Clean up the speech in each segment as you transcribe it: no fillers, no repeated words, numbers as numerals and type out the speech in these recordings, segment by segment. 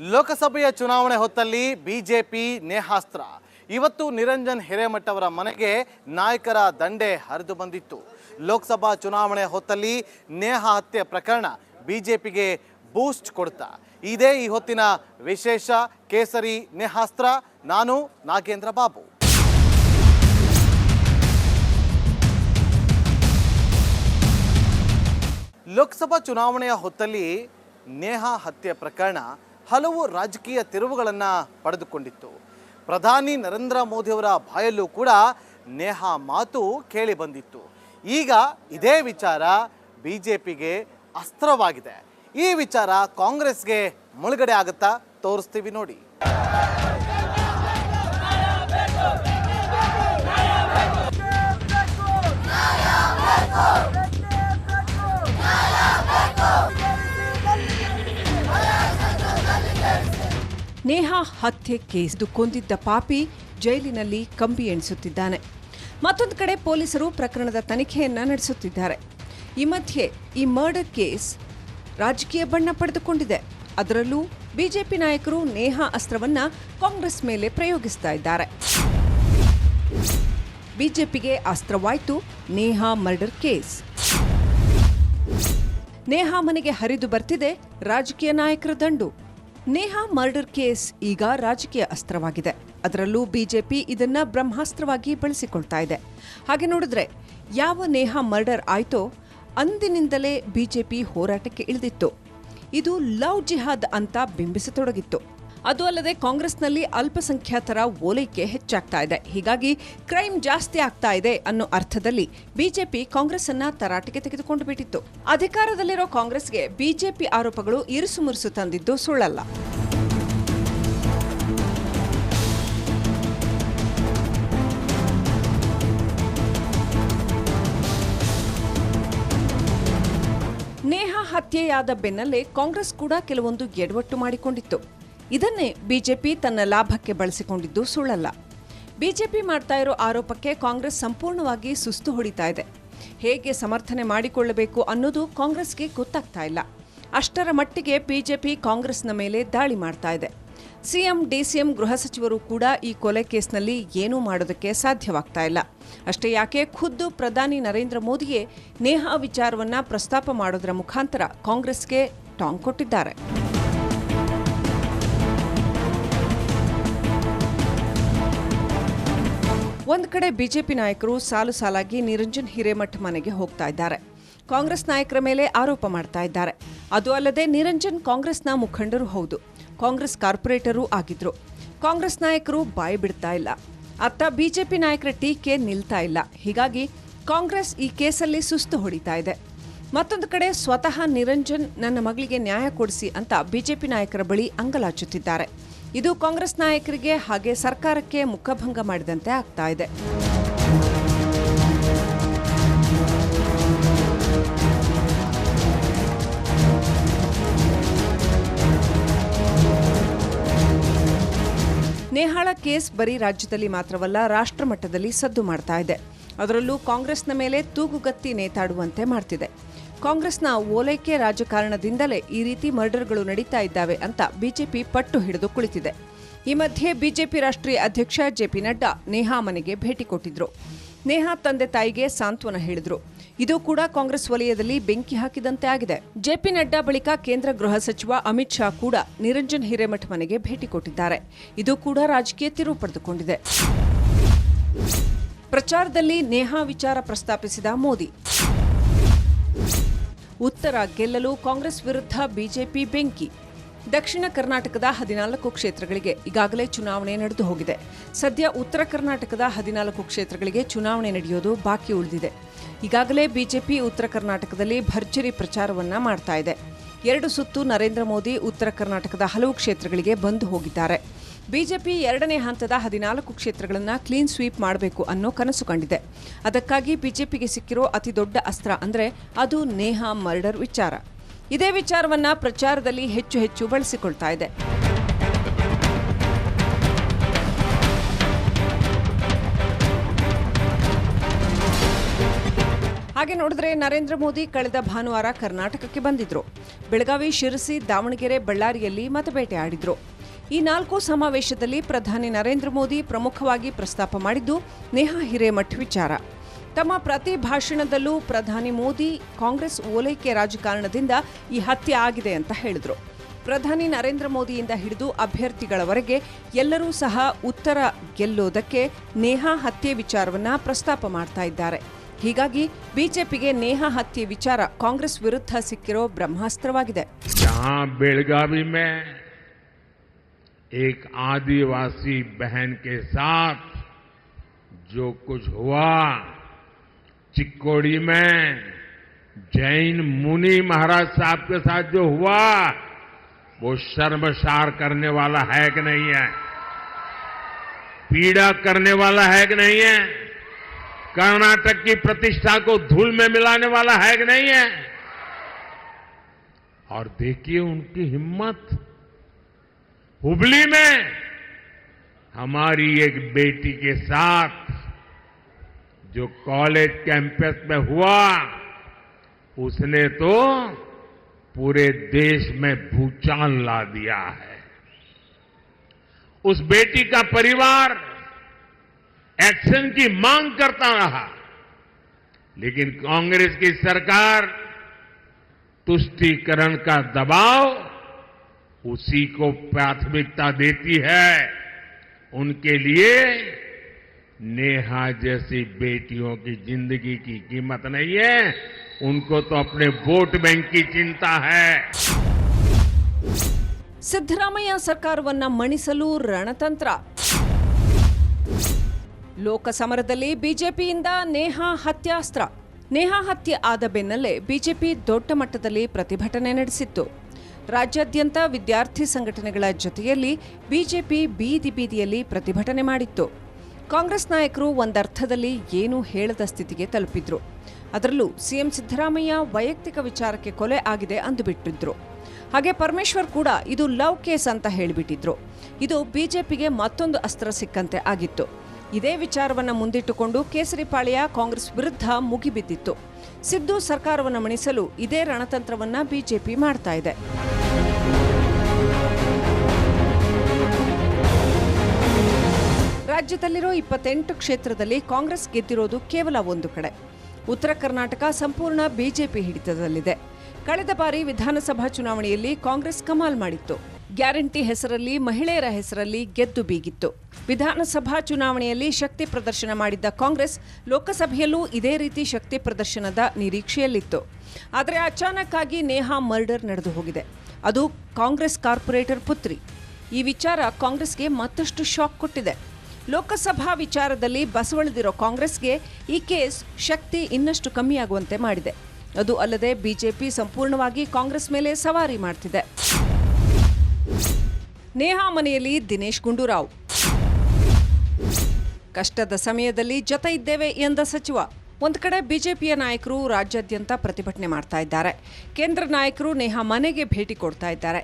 ಲೋಕಸಭೆಯ ಚುನಾವಣೆ ಹೊತ್ತಲ್ಲಿ ಬಿಜೆಪಿ ನೇಹಾಸ್ತ್ರ. ಇವತ್ತು ನಿರಂಜನ್ ಹಿರೇಮಠ ಅವರ ಮನೆಗೆ ನಾಯಕರ ದಂಡೆ ಹರಿದು ಬಂದಿತ್ತು. ಲೋಕಸಭಾ ಚುನಾವಣೆ ಹೊತ್ತಲ್ಲಿ ನೇಹಾ ಹತ್ಯೆ ಪ್ರಕರಣ ಬಿಜೆಪಿಗೆ ಬೂಸ್ಟ್ ಕೊಡ್ತಾ ಇದೇ ಈ ಹೊತ್ತಿನ ವಿಶೇಷ ಕೇಸರಿ ನೇಹಾಸ್ತ್ರ. ನಾನು ನಾಗೇಂದ್ರ ಬಾಬು. ಲೋಕಸಭಾ ಚುನಾವಣೆಯ ಹೊತ್ತಲ್ಲಿ ನೇಹಾ ಹತ್ಯೆ ಪ್ರಕರಣ ಹಲವು ರಾಜಕೀಯ ತಿರುವುಗಳನ್ನು ಪಡೆದುಕೊಂಡಿತ್ತು. ಪ್ರಧಾನಿ ನರೇಂದ್ರ ಮೋದಿಯವರ ಬಾಯಲ್ಲೂ ಕೂಡ ನೇಹಾ ಮಾತು ಕೇಳಿ ಬಂದಿತ್ತು. ಈಗ ಇದೇ ವಿಚಾರ ಬಿಜೆಪಿಗೆ ಅಸ್ತ್ರವಾಗಿದೆ. ಈ ವಿಚಾರ ಕಾಂಗ್ರೆಸ್ಗೆ ಮುಳುಗಡೆ ಆಗುತ್ತಾ ತೋರಿಸ್ತೀವಿ ನೋಡಿ. ನೇಹಾ ಹತ್ಯೆ ಕೇಸ್ ಕೊಂದಿದ್ದ ಪಾಪಿ ಜೈಲಿನಲ್ಲಿ ಕಂಬಿ ಎಣಿಸುತ್ತಿದ್ದಾನೆ. ಮತ್ತೊಂದು ಕಡೆ ಪೊಲೀಸರು ಪ್ರಕರಣದ ತನಿಖೆಯನ್ನ ನಡೆಸುತ್ತಿದ್ದಾರೆ. ಈ ಮಧ್ಯೆ ಈ ಮರ್ಡರ್ ಕೇಸ್ ರಾಜಕೀಯ ಬಣ್ಣ ಪಡೆದುಕೊಂಡಿದೆ. ಅದರಲ್ಲೂ ಬಿಜೆಪಿ ನಾಯಕರು ನೇಹಾ ಅಸ್ತ್ರವನ್ನ ಕಾಂಗ್ರೆಸ್ ಮೇಲೆ ಪ್ರಯೋಗಿಸ್ತಾ ಇದ್ದಾರೆ. ಬಿಜೆಪಿಗೆ ಅಸ್ತ್ರವಾಯ್ತು ನೇಹಾ ಮರ್ಡರ್ ಕೇಸ್. ನೇಹಾ ಮನೆಗೆ ಹರಿದು ಬರ್ತಿದೆ ರಾಜಕೀಯ ನಾಯಕರ ದಂಡು. ನೇಹಾ ಮರ್ಡರ್ ಕೇಸ್ ಈಗ ರಾಜಕೀಯ ಅಸ್ತ್ರವಾಗಿದೆ. ಅದರಲ್ಲೂ ಬಿಜೆಪಿ ಇದನ್ನ ಬ್ರಹ್ಮಾಸ್ತ್ರವಾಗಿ ಬಳಸಿಕೊಳ್ತಾ ಇದೆ. ಹಾಗೆ ನೋಡಿದ್ರೆ ಯಾವ ನೇಹಾ ಮರ್ಡರ್ ಆಯ್ತೋ ಅಂದಿನಿಂದಲೇ ಬಿಜೆಪಿ ಹೋರಾಟಕ್ಕೆ ಇಳಿದಿತ್ತು. ಇದು ಲವ್ ಜಿಹಾದ್ ಅಂತ ಬಿಂಬಿಸತೊಡಗಿತ್ತು. ಅದು ಅಲ್ಲದೆ ಕಾಂಗ್ರೆಸ್ನಲ್ಲಿ ಅಲ್ಪಸಂಖ್ಯಾತರ ಓಲೈಕೆ ಹೆಚ್ಚಾಗ್ತಾ ಇದೆ. ಹೀಗಾಗಿ ಕ್ರೈಮ್ ಜಾಸ್ತಿ ಆಗ್ತಾ ಇದೆ ಅನ್ನೋ ಅರ್ಥದಲ್ಲಿ ಬಿಜೆಪಿ ಕಾಂಗ್ರೆಸ್ ಅನ್ನ ತರಾಟೆಗೆ ತೆಗೆದುಕೊಂಡು ಬಿಟ್ಟಿತ್ತು. ಅಧಿಕಾರದಲ್ಲಿರೋ ಕಾಂಗ್ರೆಸ್ಗೆ ಬಿಜೆಪಿ ಆರೋಪಗಳು ಇರುಸುಮುರುಸು ತಂದಿದ್ದು ಸುಳ್ಳಲ್ಲ. ನೇಹಾ ಹತ್ಯೆಯಾದ ಬೆನ್ನಲ್ಲೇ ಕಾಂಗ್ರೆಸ್ ಕೂಡ ಕೆಲವೊಂದು ಎಡವಟ್ಟು ಮಾಡಿಕೊಂಡಿತ್ತು. ಇದನ್ನೇ ಬಿಜೆಪಿ ತನ್ನ ಲಾಭಕ್ಕೆ ಬಳಸಿಕೊಂಡಿದ್ದು ಸುಳ್ಳಲ್ಲ. ಬಿಜೆಪಿ ಮಾಡ್ತಾ ಇರೋ ಆರೋಪಕ್ಕೆ ಕಾಂಗ್ರೆಸ್ ಸಂಪೂರ್ಣವಾಗಿ ಸುಸ್ತು ಹೊಡಿತಾ ಇದೆ. ಹೇಗೆ ಸಮರ್ಥನೆ ಮಾಡಿಕೊಳ್ಳಬೇಕು ಅನ್ನೋದು ಕಾಂಗ್ರೆಸ್ಗೆ ಗೊತ್ತಾಗ್ತಾ ಇಲ್ಲ. ಅಷ್ಟರ ಮಟ್ಟಿಗೆ ಬಿಜೆಪಿ ಕಾಂಗ್ರೆಸ್ನ ಮೇಲೆ ದಾಳಿ ಮಾಡ್ತಾ ಇದೆ. ಸಿಎಂ, ಡಿಸಿಎಂ, ಗೃಹ ಸಚಿವರು ಕೂಡ ಈ ಕೊಲೆ ಕೇಸ್ನಲ್ಲಿ ಏನೂ ಮಾಡೋದಕ್ಕೆ ಸಾಧ್ಯವಾಗ್ತಾ ಇಲ್ಲ. ಅಷ್ಟೇ ಯಾಕೆ ಖುದ್ದು ಪ್ರಧಾನಿ ನರೇಂದ್ರ ಮೋದಿಯೇ ನೇಹಾ ವಿಚಾರವನ್ನ ಪ್ರಸ್ತಾಪ ಮಾಡೋದರ ಮುಖಾಂತರ ಕಾಂಗ್ರೆಸ್ಗೆ ಟಾಂಗ್ ಕೊಟ್ಟಿದ್ದಾರೆ. ಒಂದು ಕಡೆ ಬಿಜೆಪಿ ನಾಯಕರು ಸಾಲು ಸಾಲಾಗಿ ನಿರಂಜನ್ ಹಿರೇಮಠ ಮನೆಗೆ ಹೋಗ್ತಾ ಇದ್ದಾರೆ. ಕಾಂಗ್ರೆಸ್ ನಾಯಕರ ಮೇಲೆ ಆರೋಪ ಮಾಡ್ತಾ ಇದ್ದಾರೆ. ಅದು ಅಲ್ಲದೆ ನಿರಂಜನ್ ಕಾಂಗ್ರೆಸ್ನ ಮುಖಂಡರು ಹೌದು, ಕಾಂಗ್ರೆಸ್ ಕಾರ್ಪೊರೇಟರೂ ಆಗಿದ್ರು. ಕಾಂಗ್ರೆಸ್ ನಾಯಕರು ಬಾಯಿ ಬಿಡ್ತಾ ಇಲ್ಲ. ಅತ್ತ ಬಿಜೆಪಿ ನಾಯಕರ ಟೀಕೆ ನಿಲ್ತಾ ಇಲ್ಲ. ಹೀಗಾಗಿ ಕಾಂಗ್ರೆಸ್ ಈ ಕೇಸಲ್ಲಿ ಸುಸ್ತು ಹೊಡಿತಾ ಇದೆ. ಮತ್ತೊಂದು ಕಡೆ ಸ್ವತಃ ನಿರಂಜನ್ ನನ್ನ ಮಗಳಿಗೆ ನ್ಯಾಯ ಕೊಡಿಸಿ ಅಂತ ಬಿಜೆಪಿ ನಾಯಕರ ಬಳಿ ಅಂಗಲಾಚುತ್ತಿದ್ದಾರೆ. ಇದು ಕಾಂಗ್ರೆಸ್ ನಾಯಕರಿಗೆ ಹಾಗೆ ಸರ್ಕಾರಕ್ಕೆ ಮುಖಭಂಗ ಮಾಡಿದಂತೆ ಆಗ್ತಾ ಇದೆ. ನೇಹಾಳ ಕೇಸ್ ಬರೀ ರಾಜ್ಯದಲ್ಲಿ ಮಾತ್ರವಲ್ಲ, ರಾಷ್ಟ್ರ ಮಟ್ಟದಲ್ಲಿ ಸದ್ದು ಮಾಡ್ತಾ ಇದೆ. ಅದರಲ್ಲೂ ಕಾಂಗ್ರೆಸ್ನ ಮೇಲೆ ತೂಗುಗತ್ತಿ ನೇತಾಡುವಂತೆ ಮಾಡ್ತಿದೆ. ಕಾಂಗ್ರೆಸ್ನ ಓಲೈಕೆ ರಾಜಕಾರಣದಿಂದಲೇ ಈ ರೀತಿ ಮರ್ಡರ್ಗಳು ನಡೀತಾ ಇದ್ದಾವೆ ಅಂತ ಬಿಜೆಪಿ ಪಟ್ಟು ಹಿಡಿದು ಕುಳಿತಿದೆ. ಈ ಮಧ್ಯೆ ಬಿಜೆಪಿ ರಾಷ್ಟ್ರೀಯ ಅಧ್ಯಕ್ಷ ಜೆಪಿ ನಡ್ಡಾ ನೇಹಾ ಮನೆಗೆ ಭೇಟಿ ಕೊಟ್ಟಿದ್ರು. ನೇಹಾ ತಂದೆ ತಾಯಿಗೆ ಸಾಂತ್ವನ ಹೇಳಿದ್ರು. ಇದು ಕೂಡ ಕಾಂಗ್ರೆಸ್ ವಲಯದಲ್ಲಿ ಬೆಂಕಿ ಹಾಕಿದಂತೆ ಆಗಿದೆ. ಜೆಪಿ ನಡ್ಡಾ ಬಳಿಕ ಕೇಂದ್ರ ಗೃಹ ಸಚಿವ ಅಮಿತ್ ಶಾ ಕೂಡ ನಿರಂಜನ್ ಹಿರೇಮಠ ಮನೆಗೆ ಭೇಟಿ ಕೊಟ್ಟಿದ್ದಾರೆ. ಇದು ಕೂಡ ರಾಜಕೀಯ ತಿರುವು ಪಡೆದುಕೊಂಡಿದೆ. ಪ್ರಚಾರದಲ್ಲಿ ನೇಹಾ ವಿಚಾರ ಪ್ರಸ್ತಾಪಿಸಿದ ಮೋದಿ. ಉತ್ತರ ಗೆಲ್ಲಲು ಕಾಂಗ್ರೆಸ್ ವಿರುದ್ಧ ಬಿಜೆಪಿ ಬೆಂಕಿ. ದಕ್ಷಿಣ ಕರ್ನಾಟಕದ 14 ಕ್ಷೇತ್ರಗಳಿಗೆ ಈಗಾಗಲೇ ಚುನಾವಣೆ ನಡೆದು ಹೋಗಿದೆ. ಸದ್ಯ ಉತ್ತರ ಕರ್ನಾಟಕದ 14 ಕ್ಷೇತ್ರಗಳಿಗೆ ಚುನಾವಣೆ ನಡೆಯೋದು ಬಾಕಿ ಉಳಿದಿದೆ. ಈಗಾಗಲೇ ಬಿಜೆಪಿ ಉತ್ತರ ಕರ್ನಾಟಕದಲ್ಲಿ ಭರ್ಜರಿ ಪ್ರಚಾರವನ್ನ ಮಾಡ್ತಾ ಇದೆ. 2 ಸುತ್ತು ನರೇಂದ್ರ ಮೋದಿ ಉತ್ತರ ಕರ್ನಾಟಕದ ಹಲವು ಕ್ಷೇತ್ರಗಳಿಗೆ ಬಂದು ಹೋಗಿದ್ದಾರೆ. ಬಿಜೆಪಿ 2ನೇ ಹಂತದ 14 ಕ್ಷೇತ್ರಗಳನ್ನು ಕ್ಲೀನ್ ಸ್ವೀಪ್ ಮಾಡಬೇಕು ಅನ್ನೋ ಕನಸು ಕಂಡಿದೆ. ಅದಕ್ಕಾಗಿ ಬಿಜೆಪಿಗೆ ಸಿಕ್ಕಿರೋ ಅತಿ ದೊಡ್ಡ ಅಸ್ತ್ರ ಅಂದ್ರೆ ಅದು ನೇಹಾ ಮರ್ಡರ್ ವಿಚಾರ. ಇದೇ ವಿಚಾರವನ್ನ ಪ್ರಚಾರದಲ್ಲಿ ಹೆಚ್ಚು ಹೆಚ್ಚು ಬಳಸಿಕೊಳ್ತಾ ಇದೆ. ಹಾಗೆ ನೋಡಿದ್ರೆ ನರೇಂದ್ರ ಮೋದಿ ಕಳೆದ ಭಾನುವಾರ ಕರ್ನಾಟಕಕ್ಕೆ ಬಂದಿದ್ರು. ಬೆಳಗಾವಿ, ಶಿರಸಿ, ದಾವಣಗೆರೆ, ಬಳ್ಳಾರಿಯಲ್ಲಿ ಮತಬೇಟೆ ಆಡಿದ್ರು. ಈ 4 ಸಮಾವೇಶದಲ್ಲಿ ಪ್ರಧಾನಿ ನರೇಂದ್ರ ಮೋದಿ ಪ್ರಮುಖವಾಗಿ ಪ್ರಸ್ತಾಪ ಮಾಡಿದ್ದು ನೇಹಾ ಹಿರೇಮಠ್ ವಿಚಾರ. ತಮ್ಮ ಪ್ರತಿ ಭಾಷಣದಲ್ಲೂ ಪ್ರಧಾನಿ ಮೋದಿ ಕಾಂಗ್ರೆಸ್ ಓಲೈಕೆ ರಾಜಕಾರಣದಿಂದ ಈ ಹತ್ಯೆ ಆಗಿದೆ ಅಂತ ಹೇಳಿದ್ರು. ಪ್ರಧಾನಿ ನರೇಂದ್ರ ಮೋದಿಯಿಂದ ಹಿಡಿದು ಅಭ್ಯರ್ಥಿಗಳವರೆಗೆ ಎಲ್ಲರೂ ಸಹ ಉತ್ತರ ಗೆಲ್ಲೋದಕ್ಕೆ ನೇಹಾ ಹತ್ಯೆ ವಿಚಾರವನ್ನ ಪ್ರಸ್ತಾಪ ಮಾಡ್ತಾ ಇದ್ದಾರೆ. ಹೀಗಾಗಿ ಬಿಜೆಪಿಗೆ ನೇಹಾ ಹತ್ಯೆ ವಿಚಾರ ಕಾಂಗ್ರೆಸ್ ವಿರುದ್ಧ ಸಿಕ್ಕಿರೋ ಬ್ರಹ್ಮಾಸ್ತ್ರವಾಗಿದೆ. बेलगावी में एक आदिवासी बहन के साथ जो कुछ हुआ, चिक्कोड़ी में जैन मुनि महाराज साहब के साथ जो हुआ, वो शर्मसार करने वाला है कि नहीं है? पीड़ा करने वाला है कि नहीं है? कर्नाटक की प्रतिष्ठा को धूल में मिलाने वाला है कि नहीं है? और देखिए उनकी हिम्मत, हुबली में हमारी एक बेटी के साथ जो कॉलेज कैंपस में हुआ, उसने तो पूरे देश में भूचाल ला दिया है. उस बेटी का परिवार एक्शन की मांग करता रहा, लेकिन कांग्रेस की सरकार तुष्टीकरण का दबाव उसी को प्राथमिकता देती है. उनके लिए नेहा जैसी बेटियों की जिंदगी की कीमत नहीं है, उनको तो अपने वोट बैंक की चिंता है. ಸಿದ್ದರಾಮಯ್ಯ ಸರ್ಕಾರವನ್ನ ಮಣಿಸಲು ರಣತಂತ್ರ. ಲೋಕಸಮರದಲ್ಲಿ ಬಿಜೆಪಿಯಿಂದ ನೇಹಾ ಹತ್ಯಾಸ್ತ್ರ. ನೇಹಾ ಹತ್ಯೆ ಆದ ಬೆನ್ನಲ್ಲೇ ಬಿಜೆಪಿ ದೊಡ್ಡ ಮಟ್ಟದಲ್ಲಿ ಪ್ರತಿಭಟನೆ ನಡೆಸಿತ್ತು. ರಾಜ್ಯಾದ್ಯಂತ ವಿದ್ಯಾರ್ಥಿ ಸಂಘಟನೆಗಳ ಜೊತೆಯಲ್ಲಿ ಬಿಜೆಪಿ ಬೀದಿ ಬೀದಿಯಲ್ಲಿ ಪ್ರತಿಭಟನೆ ಮಾಡಿತ್ತು. ಕಾಂಗ್ರೆಸ್ ನಾಯಕರು ಒಂದರ್ಥದಲ್ಲಿ ಏನೂ ಹೇಳದ ಸ್ಥಿತಿಗೆ ತಲುಪಿದ್ರು. ಅದರಲ್ಲೂ ಸಿಎಂ ಸಿದ್ದರಾಮಯ್ಯ ವೈಯಕ್ತಿಕ ವಿಚಾರಕ್ಕೆ ಕೊಲೆ ಆಗಿದೆ ಅಂದುಬಿಟ್ಟಿದ್ರು. ಹಾಗೆ ಪರಮೇಶ್ವರ್ ಕೂಡ ಇದು ಲವ್ ಕೇಸ್ ಅಂತ ಹೇಳಿಬಿಟ್ಟಿದ್ರು. ಇದು ಬಿಜೆಪಿಗೆ ಮತ್ತೊಂದು ಅಸ್ತ್ರ ಸಿಕ್ಕಂತೆ ಆಗಿತ್ತು. ಇದೇ ವಿಚಾರವನ್ನು ಮುಂದಿಟ್ಟುಕೊಂಡು ಕೇಸರಿಪಾಳ್ಯ ಕಾಂಗ್ರೆಸ್ ವಿರುದ್ಧ ಮುಗಿಬಿದ್ದಿತ್ತು. ಸಿದ್ದು ಸರ್ಕಾರವನ್ನು ಮಣಿಸಲು ಇದೇ ರಣತಂತ್ರವನ್ನ ಬಿಜೆಪಿ ಮಾಡ್ತಾ ಇದೆ. ರಾಜ್ಯದಲ್ಲಿರೋ 28 ಕ್ಷೇತ್ರದಲ್ಲಿ ಕಾಂಗ್ರೆಸ್ ಗೆದ್ದಿರೋದು ಕೇವಲ ಒಂದು ಕಡೆ. ಉತ್ತರ ಕರ್ನಾಟಕ ಸಂಪೂರ್ಣ ಬಿಜೆಪಿ ಹಿಡಿತದಲ್ಲಿದೆ. ಕಳೆದ ಬಾರಿ ವಿಧಾನಸಭಾ ಚುನಾವಣೆಯಲ್ಲಿ ಕಾಂಗ್ರೆಸ್ ಕಮಾಲ್ ಮಾಡಿತ್ತು. ಗ್ಯಾರಂಟಿ ಹೆಸರಲ್ಲಿ, ಮಹಿಳೆಯರ ಹೆಸರಲ್ಲಿ ಗೆದ್ದು ಬೀಗಿತ್ತು. ವಿಧಾನಸಭಾ ಚುನಾವಣೆಯಲ್ಲಿ ಶಕ್ತಿ ಪ್ರದರ್ಶನ ಮಾಡಿದ್ದ ಕಾಂಗ್ರೆಸ್ ಲೋಕಸಭೆಯಲ್ಲೂ ಇದೇ ರೀತಿ ಶಕ್ತಿ ಪ್ರದರ್ಶನದ ನಿರೀಕ್ಷೆಯಲ್ಲಿತ್ತು. ಆದರೆ ಅಚಾನಕ್ ಆಗಿ ನೇಹಾ ಮರ್ಡರ್ ನಡೆದು ಹೋಗಿದೆ. ಅದು ಕಾಂಗ್ರೆಸ್ ಕಾರ್ಪೊರೇಟರ್ ಪುತ್ರಿ. ಈ ವಿಚಾರ ಕಾಂಗ್ರೆಸ್ಗೆ ಮತ್ತಷ್ಟು ಶಾಕ್ ಕೊಟ್ಟಿದೆ. ಲೋಕಸಭಾ ವಿಚಾರದಲ್ಲಿ ಬಸವಳಿದಿರೋ ಕಾಂಗ್ರೆಸ್ಗೆ ಈ ಕೇಸ್ ಶಕ್ತಿ ಇನ್ನಷ್ಟು ಕಮ್ಮಿಯಾಗುವಂತೆ ಮಾಡಿದೆ. ಅದು ಅಲ್ಲದೆ ಬಿಜೆಪಿ ಸಂಪೂರ್ಣವಾಗಿ ಕಾಂಗ್ರೆಸ್ ಮೇಲೆ ಸವಾರಿ ಮಾಡ್ತಿದೆ. ನೇಹಾ ಮನೆಯಲ್ಲಿ ದಿನೇಶ್ ಗುಂಡೂರಾವ್. ಕಷ್ಟದ ಸಮಯದಲ್ಲಿ ಜೊತೆ ಇದ್ದೇವೆ ಎಂದ ಸಚಿವ. ಒಂದು ಕಡೆ ಬಿಜೆಪಿಯ ನಾಯಕರು ರಾಜ್ಯಾದ್ಯಂತ ಪ್ರತಿಭಟನೆ ಮಾಡ್ತಾ ಇದ್ದಾರೆ. ಕೇಂದ್ರ ನಾಯಕರು ನೇಹಾ ಮನೆಗೆ ಭೇಟಿ ಕೊಡ್ತಾ ಇದ್ದಾರೆ.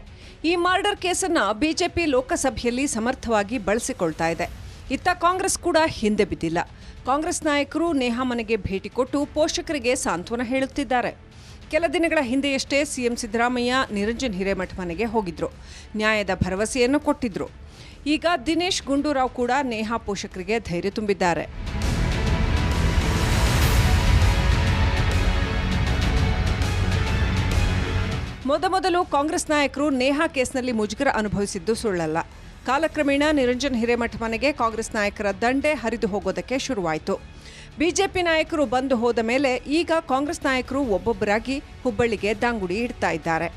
ಈ ಮರ್ಡರ್ ಕೇಸನ್ನ ಬಿಜೆಪಿ ಲೋಕಸಭೆಯಲ್ಲಿ ಸಮರ್ಥವಾಗಿ ಬಳಸಿಕೊಳ್ತಾ ಇದೆ. ಇತ್ತ ಕಾಂಗ್ರೆಸ್ ಕೂಡ ಹಿಂದೆ ಬಿದ್ದಿಲ್ಲ. ಕಾಂಗ್ರೆಸ್ ನಾಯಕರು ನೇಹಾ ಮನೆಗೆ ಭೇಟಿ ಕೊಟ್ಟು ಪೋಷಕರಿಗೆ ಸಾಂತ್ವನ ಹೇಳುತ್ತಿದ್ದಾರೆ. ಕೆಲ ದಿನಗಳ ಹಿಂದೆಯಷ್ಟೇ ಸಿಎಂ ಸಿದ್ದರಾಮಯ್ಯ ನಿರಂಜನ್ ಹಿರೇಮಠ್ ಮನೆಗೆ ಹೋಗಿದ್ರು. ನ್ಯಾಯದ ಭರವಸೆಯನ್ನು ಕೊಟ್ಟಿದ್ರು. ಈಗ ದಿನೇಶ್ ಗುಂಡೂರಾವ್ ಕೂಡ ನೇಹಾ ಪೋಷಕರಿಗೆ ಧೈರ್ಯ ತುಂಬಿದ್ದಾರೆ. ಮೊದಮೊದಲು ಕಾಂಗ್ರೆಸ್ ನಾಯಕರು ನೇಹಾ ಕೇಸ್ನಲ್ಲಿ ಮುಜುಗರ ಅನುಭವಿಸಿದ್ದು ಸುಳ್ಳಲ್ಲ. ಕಾಲಕ್ರಮೇಣ ನಿರಂಜನ್ ಹಿರೇಮಠ್ ಮನೆಗೆ ಕಾಂಗ್ರೆಸ್ ನಾಯಕರ ದಂಡೆ ಹರಿದು ಹೋಗೋದಕ್ಕೆ ಶುರುವಾಯಿತು. ಬಿಜೆಪಿ ನಾಯಕರು ಬಂದು ಹೋದ ಮೇಲೆ ಈಗ ಕಾಂಗ್ರೆಸ್ ನಾಯಕರು ಒಬ್ಬೊಬ್ಬರಾಗಿ ಹುಬ್ಬಳ್ಳಿಗೆ ದಾಂಗುಡಿ ಇಡ್ತಾ ಇದ್ದಾರೆ.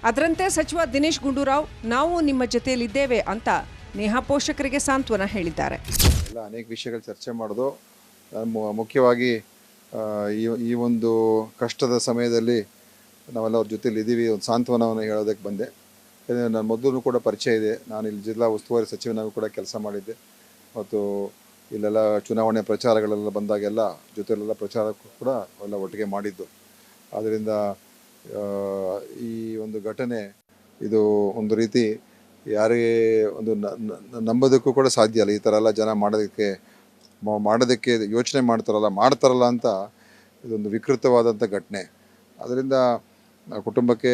ಅದರಂತೆ ಸಚಿವ ದಿನೇಶ್ ಗುಂಡೂರಾವ್ ನಾವು ನಿಮ್ಮ ಜೊತೆಯಲ್ಲಿದ್ದೇವೆ ಅಂತ ನೇಹಾ ಪೋಷಕರಿಗೆ ಸಾಂತ್ವನ ಹೇಳಿದ್ದಾರೆ. ಅನೇಕ ವಿಷಯಗಳು ಚರ್ಚೆ ಮಾಡೋದು, ಮುಖ್ಯವಾಗಿ ಈ ಒಂದು ಕಷ್ಟದ ಸಮಯದಲ್ಲಿ ನಾವೆಲ್ಲ ಅವ್ರ ಜೊತೆಲಿ ಇದ್ದೀವಿ, ಒಂದು ಸಾಂತ್ವನವನ್ನು ಹೇಳೋದಕ್ಕೆ ಬಂದೆ. ನನ್ನ ಮೊದಲು ಕೂಡ ಪರಿಚಯ ಇದೆ. ನಾನು ಇಲ್ಲಿ ಜಿಲ್ಲಾ ಉಸ್ತುವಾರಿ ಸಚಿವನಾಗೂ ಕೂಡ ಕೆಲಸ ಮಾಡಿದ್ದೆ. ಮತ್ತು ಇಲ್ಲೆಲ್ಲ ಚುನಾವಣೆ ಪ್ರಚಾರಗಳೆಲ್ಲ ಬಂದಾಗೆಲ್ಲ ಜೊತೆಲೆಲ್ಲ ಪ್ರಚಾರಕ್ಕೂ ಕೂಡ ಎಲ್ಲ ಒಟ್ಟಿಗೆ ಮಾಡಿದ್ದು. ಆದ್ದರಿಂದ ಈ ಒಂದು ಘಟನೆ ಇದು ಒಂದು ರೀತಿ ಯಾರಿಗೆ ಒಂದು ನಂಬೋದಕ್ಕೂ ಕೂಡ ಸಾಧ್ಯ ಇಲ್ಲ. ಈ ಥರ ಎಲ್ಲ ಜನ ಮಾಡೋದಕ್ಕೆ ಯೋಚನೆ ಮಾಡ್ತಾರಲ್ಲ ಅಂತ ಇದೊಂದು ವಿಕೃತವಾದಂಥ ಘಟನೆ. ಅದರಿಂದ ಕುಟುಂಬಕ್ಕೆ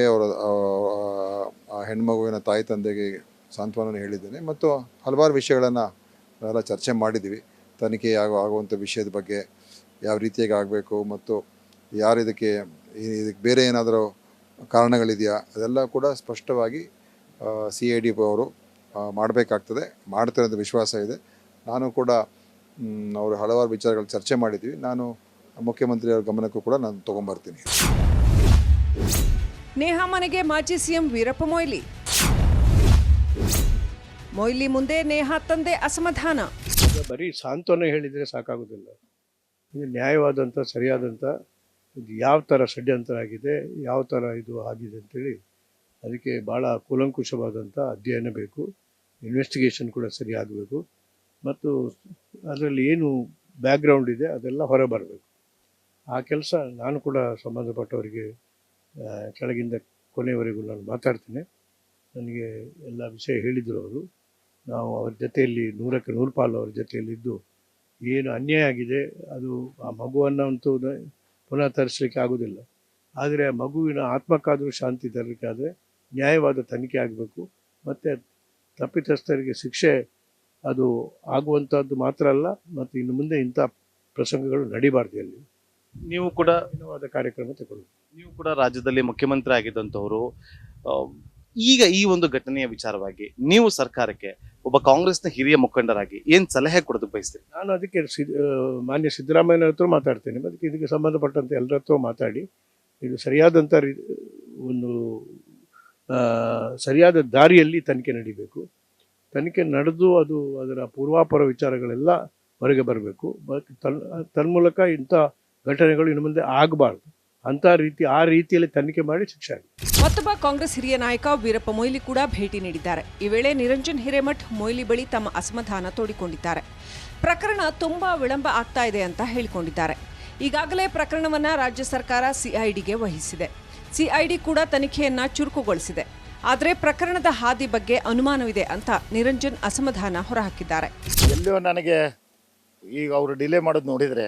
ಆ ಹೆಣ್ಮಗುವಿನ ತಾಯಿ ತಂದೆಗೆ ಸಾಂತ್ವನ ಹೇಳಿದ್ದೇನೆ ಮತ್ತು ಹಲವಾರು ವಿಷಯಗಳನ್ನು ನಾವೆಲ್ಲ ಚರ್ಚೆ ಮಾಡಿದ್ದೀವಿ. ತನಿಖೆ ಆಗುವಂಥ ವಿಷಯದ ಬಗ್ಗೆ ಯಾವ ರೀತಿಯಾಗಿ ಆಗಬೇಕು ಮತ್ತು ಯಾರು ಇದಕ್ಕೆ ಬೇರೆ ಏನಾದರೂ ಕಾರಣಗಳಿದೆಯಾ ಅದೆಲ್ಲ ಕೂಡ ಸ್ಪಷ್ಟವಾಗಿ CID ಅವರು ಮಾಡಬೇಕಾಗ್ತದೆ, ಮಾಡ್ತಾರೆ ಅಂತ ವಿಶ್ವಾಸ ಇದೆ. ನಾನು ಕೂಡ ಅವರು ಹಲವಾರು ವಿಚಾರಗಳು ಚರ್ಚೆ ಮಾಡಿದ್ದೀವಿ. ನಾನು ಮುಖ್ಯಮಂತ್ರಿಯವರ ಗಮನಕ್ಕೂ ಕೂಡ ನಾನು ತೊಗೊಂಬರ್ತೀನಿ. ನೇಹಾ ಮನೆಗೆ ಮಾಜಿ CM ವೀರಪ್ಪ ಮೊಯ್ಲಿ. ಮೊಯ್ಲಿ ಮುಂದೆ ನೇಹಾ ತಂದೆ ಅಸಮಾಧಾನ. ಬರೀ ಸಾಂತ್ವನ ಹೇಳಿದರೆ ಸಾಕಾಗೋದಿಲ್ಲ. ಇದು ನ್ಯಾಯವಾದಂಥ ಸರಿಯಾದಂಥ ಇದು ಯಾವ ಥರ ಷಡ್ಯಂತ್ರ ಆಗಿದೆ, ಯಾವ ಥರ ಇದು ಆಗಿದೆ ಅಂತೇಳಿ ಅದಕ್ಕೆ ಭಾಳ ಕೂಲಂಕುಷವಾದಂಥ ಅಧ್ಯಯನ ಬೇಕು. ಇನ್ವೆಸ್ಟಿಗೇಷನ್ ಕೂಡ ಸರಿ ಆಗಬೇಕು ಮತ್ತು ಅದರಲ್ಲಿ ಏನು ಬ್ಯಾಕ್ಗ್ರೌಂಡ್ ಇದೆ ಅದೆಲ್ಲ ಹೊರಬರಬೇಕು. ಆ ಕೆಲಸ ನಾನು ಕೂಡ ಸಂಬಂಧಪಟ್ಟವರಿಗೆ ಕೆಳಗಿಂದ ಕೊನೆಯವರೆಗೂ ನಾನು ಮಾತಾಡ್ತೇನೆ. ನನಗೆ ಎಲ್ಲ ವಿಷಯ ಹೇಳಿದರು ಅವರು. ನಾವು ಅವ್ರ ಜೊತೆಯಲ್ಲಿ 100ಕ್ಕೆ 100 ಪಾಲು ಅವ್ರ ಜೊತೆಯಲ್ಲಿದ್ದು ಏನು ಅನ್ಯಾಯ ಆಗಿದೆ ಅದು ಆ ಮಗುವನ್ನು ಅಂತೂ ಪುನಃ ತರಿಸಲಿಕ್ಕೆ ಆಗೋದಿಲ್ಲ. ಆದರೆ ಆ ಮಗುವಿನ ಆತ್ಮಕ್ಕಾದರೂ ಶಾಂತಿ ತರಲಿಕ್ಕಾದರೆ ನ್ಯಾಯವಾದ ತನಿಖೆ ಆಗಬೇಕು ಮತ್ತು ತಪ್ಪಿತಸ್ಥರಿಗೆ ಶಿಕ್ಷೆ ಅದು ಆಗುವಂಥದ್ದು ಮಾತ್ರ ಅಲ್ಲ ಮತ್ತು ಇನ್ನು ಮುಂದೆ ಇಂಥ ಪ್ರಸಂಗಗಳು ನಡಿಬಾರ್ದು. ಅಲ್ಲಿ ನೀವು ಕೂಡ ಭಿನ್ನವಾದ ಕಾರ್ಯಕ್ರಮ ತಗೊಳ್ಳಿ. ನೀವು ಕೂಡ ರಾಜ್ಯದಲ್ಲಿ ಮುಖ್ಯಮಂತ್ರಿ ಆಗಿದ್ದಂಥವರು, ಈಗ ಈ ಒಂದು ಘಟನೆಯ ವಿಚಾರವಾಗಿ ನೀವು ಸರ್ಕಾರಕ್ಕೆ ಒಬ್ಬ ಕಾಂಗ್ರೆಸ್ನ ಹಿರಿಯ ಮುಖಂಡರಾಗಿ ಏನು ಸಲಹೆ ಕೊಡೋದು ಬಯಸ್ತೀರಿ? ನಾನು ಅದಕ್ಕೆ ಮಾನ್ಯ ಸಿದ್ದರಾಮಯ್ಯ ಹತ್ರ ಮಾತಾಡ್ತೇನೆ. ಅದಕ್ಕೆ ಇದಕ್ಕೆ ಸಂಬಂಧಪಟ್ಟಂತೆ ಎಲ್ಲರ ಹತ್ರ ಮಾತಾಡಿ ಇದು ಸರಿಯಾದಂಥ ಒಂದು ಸರಿಯಾದ ದಾರಿಯಲ್ಲಿ ತನಿಖೆ ನಡೀಬೇಕು. ತನಿಖೆ ನಡೆದು ಅದು ಅದರ ಪೂರ್ವಾಪರ ವಿಚಾರಗಳೆಲ್ಲ ಹೊರಗೆ ಬರಬೇಕು. ತನ್ಮೂಲಕ ಇಂಥ ಘಟನೆಗಳು ಇನ್ನು ಮುಂದೆ ಆಗಬಾರ್ದು. ಆ ರೀತಿಯಲ್ಲಿ ತನಿಖೆ ಮಾಡಿ ಶಿಕ್ಷೆ ಆಗಿದೆ. ಮತ್ತೊಬ್ಬ ಕಾಂಗ್ರೆಸ್ ಹಿರಿಯ ನಾಯಕ ವೀರಪ್ಪ ಮೊಯ್ಲಿ ಕೂಡ ಭೇಟಿ ನೀಡಿದ್ದಾರೆ. ಈ ವೇಳೆ ನಿರಂಜನ್ ಹಿರೇಮಠ್ ಮೊಯ್ಲಿ ಬಳಿ ತಮ್ಮ ಅಸಮಾಧಾನ ತೋಡಿಕೊಂಡಿದ್ದಾರೆ. ಪ್ರಕರಣ ತುಂಬಾ ವಿಳಂಬ ಆಗ್ತಾ ಇದೆ ಅಂತ ಹೇಳಿಕೊಂಡಿದ್ದಾರೆ. ಈಗಾಗಲೇ ಪ್ರಕರಣವನ್ನ ರಾಜ್ಯ ಸರ್ಕಾರ CIDಗೆ ವಹಿಸಿದೆ. CID ಕೂಡ ತನಿಖೆಯನ್ನ ಚುರುಕುಗೊಳಿಸಿದೆ. ಆದರೆ ಪ್ರಕರಣದ ಹಾದಿ ಬಗ್ಗೆ ಅನುಮಾನವಿದೆ ಅಂತ ನಿರಂಜನ್ ಅಸಮಾಧಾನ ಹೊರಹಾಕಿದ್ದಾರೆ. ಎಲ್ಲೋ ನನಗೆ ಈಗ ಅವರು ಡಿಲೇ ಮಾಡೋದು ನೋಡಿದರೆ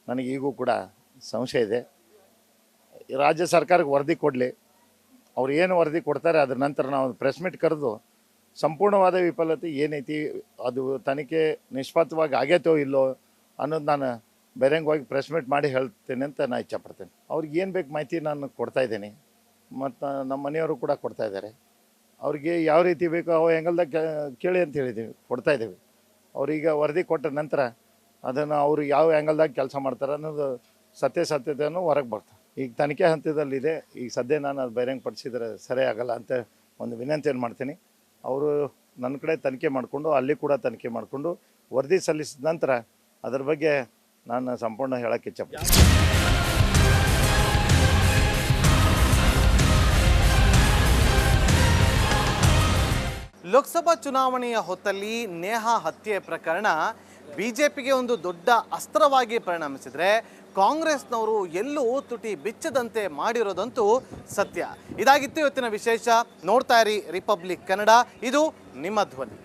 ನನಗೆ ಈಗೂ ಕೂಡ ಸಂಶಯ ಇದೆ. ರಾಜ್ಯ ಸರ್ಕಾರಕ್ಕೆ ವರದಿ ಕೊಡಲಿ, ಅವ್ರು ಏನು ವರದಿ ಕೊಡ್ತಾರೆ ಅದ್ರ ನಂತರ ನಾವು ಪ್ರೆಸ್ ಮೀಟ್ ಕರೆದು ಸಂಪೂರ್ಣವಾದ ವಿಫಲತೆ ಏನೈತಿ, ಅದು ತನಿಖೆ ನಿಷ್ಪಕ್ಷವಾಗಿ ಆಗೈತೋ ಇಲ್ಲೋ ಅನ್ನೋದು ನಾನು ಬಹಿರಂಗವಾಗಿ ಪ್ರೆಸ್ ಮೀಟ್ ಮಾಡಿ ಹೇಳ್ತೇನೆ ಅಂತ ನಾನು ಇಚ್ಛಪಡ್ತೇನೆ. ಅವ್ರಿಗೆ ಏನು ಬೇಕು ಮಾಹಿತಿ ನಾನು ಕೊಡ್ತಾ ಇದ್ದೀನಿ ಮತ್ತು ನಮ್ಮ ಮನೆಯವರು ಕೂಡ ಕೊಡ್ತಾ ಇದ್ದಾರೆ. ಅವ್ರಿಗೆ ಯಾವ ರೀತಿ ಬೇಕೋ ಅವು ಆ್ಯಂಗಲ್ದಾಗ ಕೇಳಿ ಅಂತ ಹೇಳಿದ್ದೀವಿ, ಕೊಡ್ತಾ ಇದ್ದೀವಿ. ಅವ್ರೀಗ ವರದಿ ಕೊಟ್ಟ ನಂತರ ಅದನ್ನು ಅವರು ಯಾವ ಆ್ಯಂಗಲ್ದಾಗ ಕೆಲಸ ಮಾಡ್ತಾರೆ ಅನ್ನೋದು ಸತ್ಯತೆಯನ್ನು ಹೊರಗೆ ಬರ್ತಾರೆ. ಈಗ ತನಿಖೆ ಹಂತದಲ್ಲಿದೆ. ಈಗ ಸದ್ಯ ನಾನು ಅದು ಬಹಿರಂಗಪಡಿಸಿದರೆ ಸರಿ ಆಗಲ್ಲ ಅಂತ ಒಂದು ವಿನಂತಿಯನ್ನು ಮಾಡ್ತೀನಿ. ಅವರು ನನ್ನ ಕಡೆ ತನಿಖೆ ಮಾಡಿಕೊಂಡು ಅಲ್ಲಿ ಕೂಡ ತನಿಖೆ ಮಾಡಿಕೊಂಡು ವರದಿ ಸಲ್ಲಿಸಿದ ನಂತರ ಅದರ ಬಗ್ಗೆ ನಾನು ಸಂಪೂರ್ಣ ಹೇಳೋಕ್ಕೆ ಇಚ್ಛಪಡ್ತೀನಿ. ಲೋಕಸಭಾ ಚುನಾವಣೆಯ ಹೊತ್ತಲ್ಲಿ ನೇಹಾ ಹತ್ಯೆ ಪ್ರಕರಣ ಬಿಜೆಪಿಗೆ ಒಂದು ದೊಡ್ಡ ಅಸ್ತ್ರವಾಗಿ ಪರಿಣಮಿಸಿದರೆ ಕಾಂಗ್ರೆಸ್ನವರು ಎಲ್ಲೂ ತುಟಿ ಬಿಚ್ಚದಂತೆ ಮಾಡಿರೋದಂತೂ ಸತ್ಯ. ಇದಾಗಿತ್ತು ಇವತ್ತಿನ ವಿಶೇಷ. ನೋಡ್ತಾ ಇರಿ ರಿಪಬ್ಲಿಕ್ ಕನ್ನಡ, ಇದು ನಿಮ್ಮ ಧ್ವನಿ.